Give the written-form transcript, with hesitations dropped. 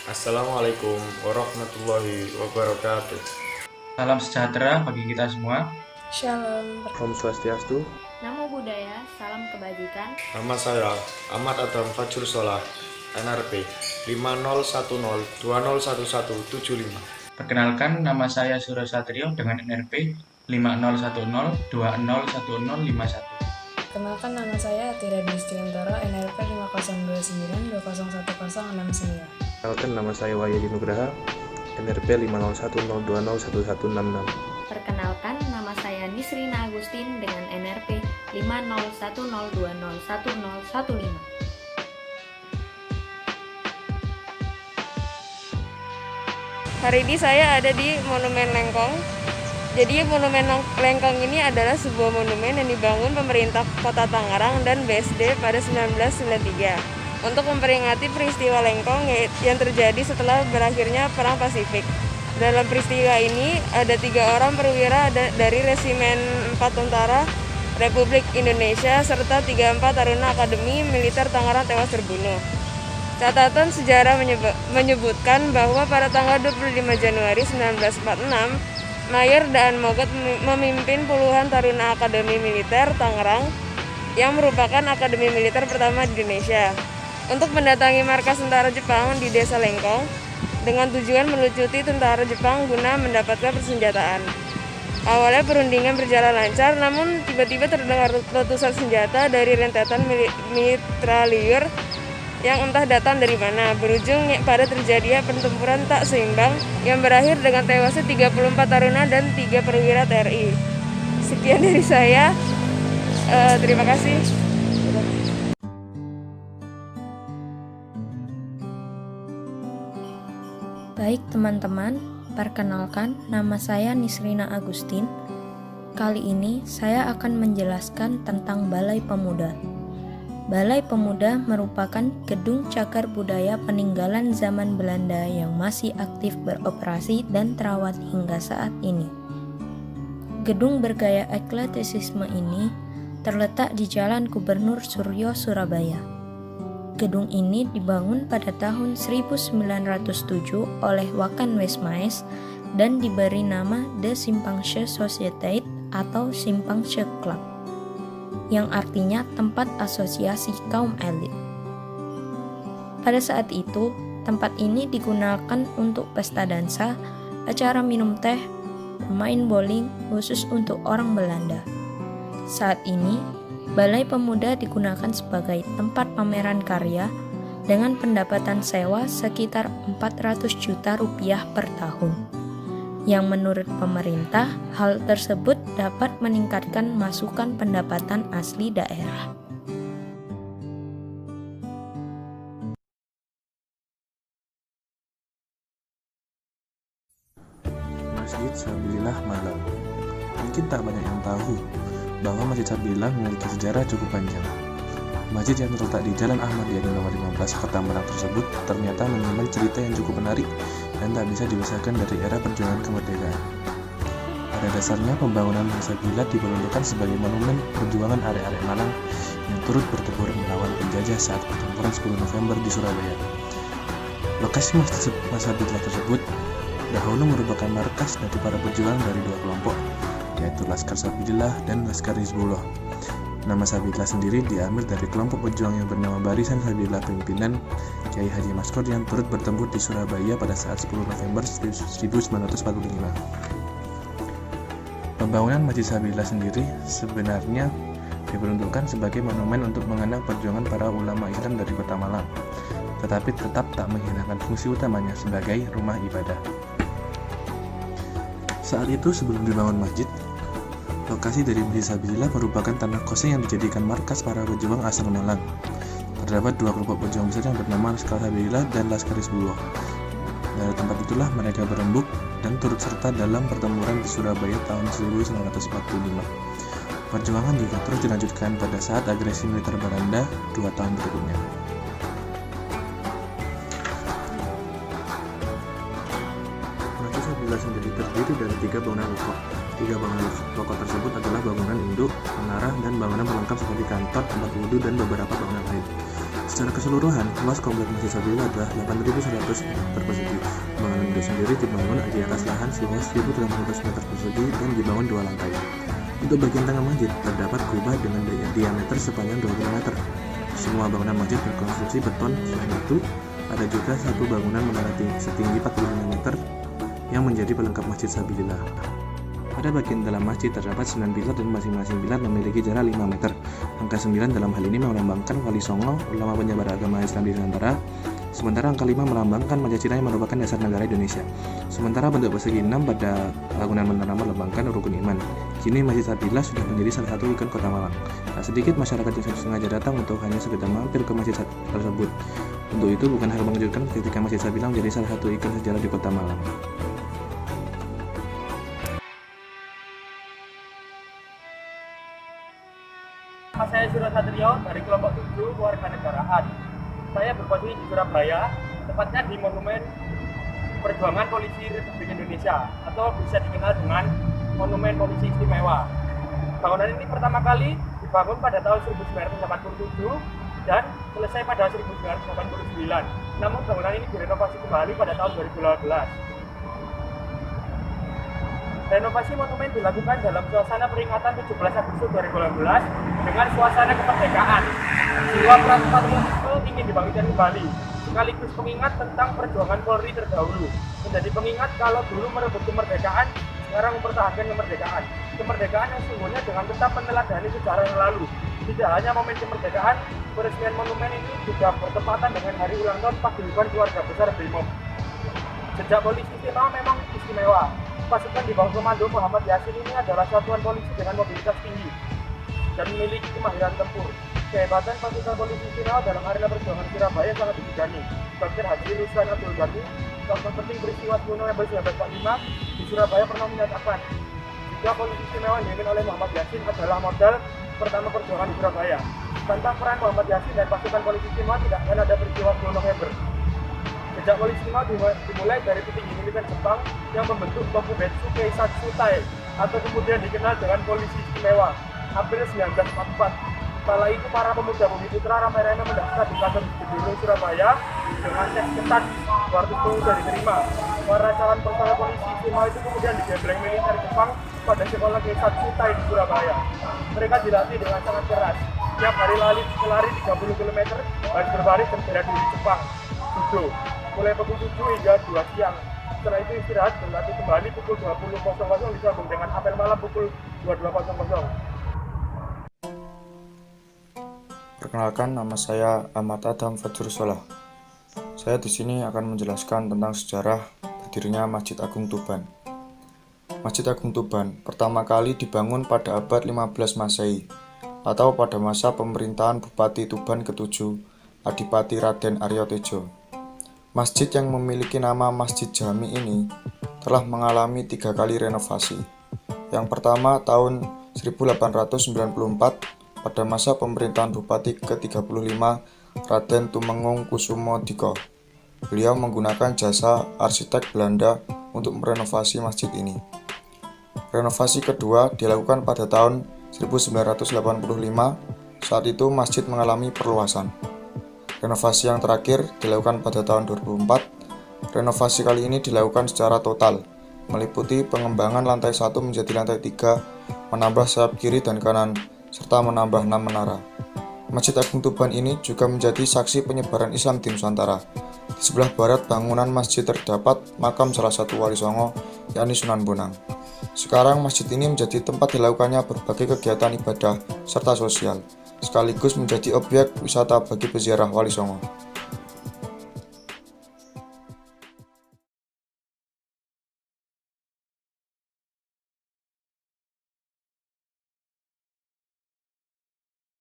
Assalamualaikum warahmatullahi wabarakatuh. Salam sejahtera bagi kita semua. Shalom. Om Swastiastu. Namo Buddhaya, salam kebajikan. Nama saya Ahmad Adam Fajur Solah, NRP 5010201175. Perkenalkan, nama saya Surya Satrio dengan NRP 5010201051. Kenalkan, nama saya Tira Distiantara, NRP 5029201069. Kenalkan, nama saya Wahyudi Nugraha, NRP 5010201166. Perkenalkan, nama saya Nisrina Agustin dengan NRP 5010201015. Hari ini saya ada di Monumen Lengkong. Jadi Monumen Lengkong ini adalah sebuah monumen yang dibangun pemerintah Kota Tangerang dan BSD pada 1993 untuk memperingati peristiwa Lengkong yang terjadi setelah berakhirnya Perang Pasifik. Dalam peristiwa ini ada 3 orang perwira dari Resimen 4 Tentara Republik Indonesia serta 34 Taruna Akademi Militer Tangerang tewas terbunuh. Catatan sejarah menyebutkan bahwa pada tanggal 25 Januari 1946, Mayer Daan Mogot memimpin puluhan taruna Akademi Militer Tangerang yang merupakan akademi militer pertama di Indonesia untuk mendatangi markas tentara Jepang di Desa Lengkong dengan tujuan melucuti tentara Jepang guna mendapatkan persenjataan. Awalnya perundingan berjalan lancar, namun tiba-tiba terdengar letusan senjata dari rentetan mitralyur yang entah datang dari mana, berujung pada terjadinya pertempuran tak seimbang yang berakhir dengan tewasnya 34 taruna dan 3 perwira TNI. Sekian dari saya, terima kasih. Baik teman-teman, perkenalkan nama saya Nisrina Agustin. Kali ini saya akan menjelaskan tentang Balai Pemuda. Balai Pemuda merupakan gedung cagar budaya peninggalan zaman Belanda yang masih aktif beroperasi dan terawat hingga saat ini. Gedung bergaya ekletisisme ini terletak di Jalan Gubernur Suryo, Surabaya. Gedung ini dibangun pada tahun 1907 oleh Wakan Westmaes dan diberi nama The Simpanse Society atau Simpanse Club, yang artinya tempat asosiasi kaum elit. Pada saat itu, tempat ini digunakan untuk pesta dansa, acara minum teh, bermain bowling khusus untuk orang Belanda. Saat ini, Balai Pemuda digunakan sebagai tempat pameran karya dengan pendapatan sewa sekitar 400 juta rupiah per tahun. Yang menurut pemerintah, hal tersebut dapat meningkatkan masukan pendapatan asli daerah. Masjid Sabilillah Malang. Mungkin tak banyak yang tahu bahwa Masjid Sabilillah memiliki sejarah cukup panjang. Masjid yang terletak di Jalan Ahmad Yani nomor 15 Kota Malang tersebut ternyata menyimpan cerita yang cukup menarik dan tak bisa dipisahkan dari era perjuangan kemerdekaan. Pada dasarnya, pembangunan Masjid Sabilillah diperuntukkan sebagai monumen perjuangan arek-arek Malang yang turut bertempur melawan penjajah saat pertempuran 10 November di Surabaya. Lokasi Masjid Sabilillah tersebut dahulu merupakan markas dari para pejuang dari 2 kelompok, yaitu Laskar Sabilillah dan Laskar Hizbullah. Nama Sabilillah sendiri diambil dari kelompok pejuang yang bernama Barisan Sabilillah pimpinan Kiai Haji Maskur yang turut bertempur di Surabaya pada saat 10 November 1945. Pembangunan Masjid Sabilillah sendiri sebenarnya diperuntukkan sebagai monumen untuk mengenang perjuangan para ulama Islam dari Kota Malang, tetapi tetap tak menghilangkan fungsi utamanya sebagai rumah ibadah. Saat itu, sebelum dibangun masjid, lokasi dari Masjid Sabilillah merupakan tanah kosong yang dijadikan markas para pejuang asal Malang. Terdapat 2 kelompok pejuang besar yang bernama Laskar Sabilillah dan Laskar Hizbullah. Dari tempat itulah mereka berembuk dan turut serta dalam pertempuran di Surabaya tahun 1945. Perjuangan juga terus dilanjutkan pada saat agresi militer Belanda 2 tahun berikutnya. Masjid Sabilillah sendiri terdiri dari 3 bangunan pokok. 3 bangunan pokok tersebut adalah bangunan induk, menara, dan bangunan pelengkap seperti kantor, tempat wudhu, dan beberapa bangunan lain. Secara keseluruhan, luas komplek Masjid Sabilullah adalah 8.100 meter persegi. Bangunan itu sendiri dibangun di atas lahan seluas 1.800 meter persegi dan dibangun 2 lantai. Untuk bagian tengah masjid, terdapat kubah dengan diameter sepanjang 20 meter. Semua bangunan masjid berkonstruksi beton. Selain itu, ada juga satu bangunan menara setinggi 45 meter yang menjadi pelengkap Masjid Sabilillah. Pada bagian dalam masjid terdapat 9 pilar dan masing-masing pilar memiliki jarak 5 meter. Angka 9 dalam hal ini melambangkan Wali Songo, ulama penyebar agama Islam di Nusantara. Sementara angka 5 melambangkan Pancasila yang merupakan dasar negara Indonesia. Sementara bentuk persegi 6 pada bangunan menara melambangkan rukun iman. Kini Masjid Sabilillah sudah menjadi salah satu ikon Kota Malang. Tak sedikit masyarakat yang sengaja datang untuk hanya sekedar mampir ke masjid tersebut. Untuk itu bukan hal mengejutkan ketika Masjid Sabilillah menjadi salah satu ikon sejarah di Kota Malang. Nama saya Surya Satrio dari kelompok 7 Kewarganegaraan. Saya berposisi di Surabaya, tepatnya di Monumen Perjuangan Polisi Republik Indonesia atau bisa dikenal dengan Monumen Polisi Istimewa. Bangunan ini pertama kali dibangun pada tahun 1987 dan selesai pada 1989. Namun bangunan ini direnovasi kembali pada tahun 2018. Renovasi monumen dilakukan dalam suasana peringatan 17 Agustus 2018 dengan suasana kemerdekaan. Jiwa patriotisme ingin dibangkitkan kembali, sekaligus pengingat tentang perjuangan Polri terdahulu. Menjadi pengingat kalau dulu merebut kemerdekaan, sekarang mempertahankan kemerdekaan. Kemerdekaan yang sungguhnya dengan tetap meneladani sejarah yang lalu. Tidak hanya momen kemerdekaan, peresmian monumen ini juga bertepatan dengan hari ulang tahun paguyuban keluarga besar Brimob. Sejak polisi istimewa memang istimewa. Pasukan di bawah komando Muhammad Yasin ini adalah satuan polisi dengan mobilitas tinggi dan memiliki kemahiran tempur. Kehebatan pasukan polisi istimewa dalam arena perjuangan Surabaya sangat disegani. Dr. Haji Ruslan Abdul Ghani, tokoh penting peristiwa 10 November 1945 di Surabaya pernah menyatakan jika polisi istimewa yang dipimpin oleh Muhammad Yasin adalah modal pertama perjuangan di Surabaya. Tanpa peran Muhammad Yasin dan pasukan polisi istimewa tidak akan ada peristiwa 10 November. Sejak polisi istimewa dimulai dari petinggi militer Jepang yang membentuk Tokubetsu Keisatsutai atau kemudian dikenal dengan polisi istimewa April 1944. Kala itu para pemuda Bumi Putra ramai-ramai mendaftar di kantor Gubernur Surabaya dengan tes ketat 200 pemuda diterima. Para calon personel polisi istimewa itu kemudian digembleng militer Jepang pada sekolah Keisatsutai di Surabaya. Mereka dilatih dengan sangat keras. Tiap hari lari 30 km baris berbaris dan bela diri Jepang. Judo mulai pukul 7 hingga 2 siang. Setelah itu istirahat dan berlatih kembali pukul 20.00 disambung dengan apel malam pukul 22.00. Perkenalkan, nama saya Ahmad Adam Fajrul Solah. Saya di sini akan menjelaskan tentang sejarah berdirinya Masjid Agung Tuban. Masjid Agung Tuban pertama kali dibangun pada abad 15 Masehi atau pada masa pemerintahan Bupati Tuban ke-7 Adipati Raden Aryo Tejo. Masjid yang memiliki nama Masjid Jami ini telah mengalami 3 kali renovasi. Yang pertama tahun 1894 pada masa pemerintahan Bupati ke-35 Raden Tumenggung Kusumo Diko. Beliau menggunakan jasa arsitek Belanda untuk merenovasi masjid ini. Renovasi kedua dilakukan pada tahun 1985. Saat itu masjid mengalami perluasan. Renovasi yang terakhir dilakukan pada tahun 2004. Renovasi kali ini dilakukan secara total, meliputi pengembangan lantai 1 menjadi lantai 3, menambah sayap kiri dan kanan, serta menambah 6 menara. Masjid Agung Tuban ini juga menjadi saksi penyebaran Islam di Nusantara. Di sebelah barat bangunan masjid terdapat makam salah satu wali songo, yakni Sunan Bonang. Sekarang masjid ini menjadi tempat dilakukannya berbagai kegiatan ibadah serta sosial, sekaligus menjadi objek wisata bagi peziarah Wali Songo.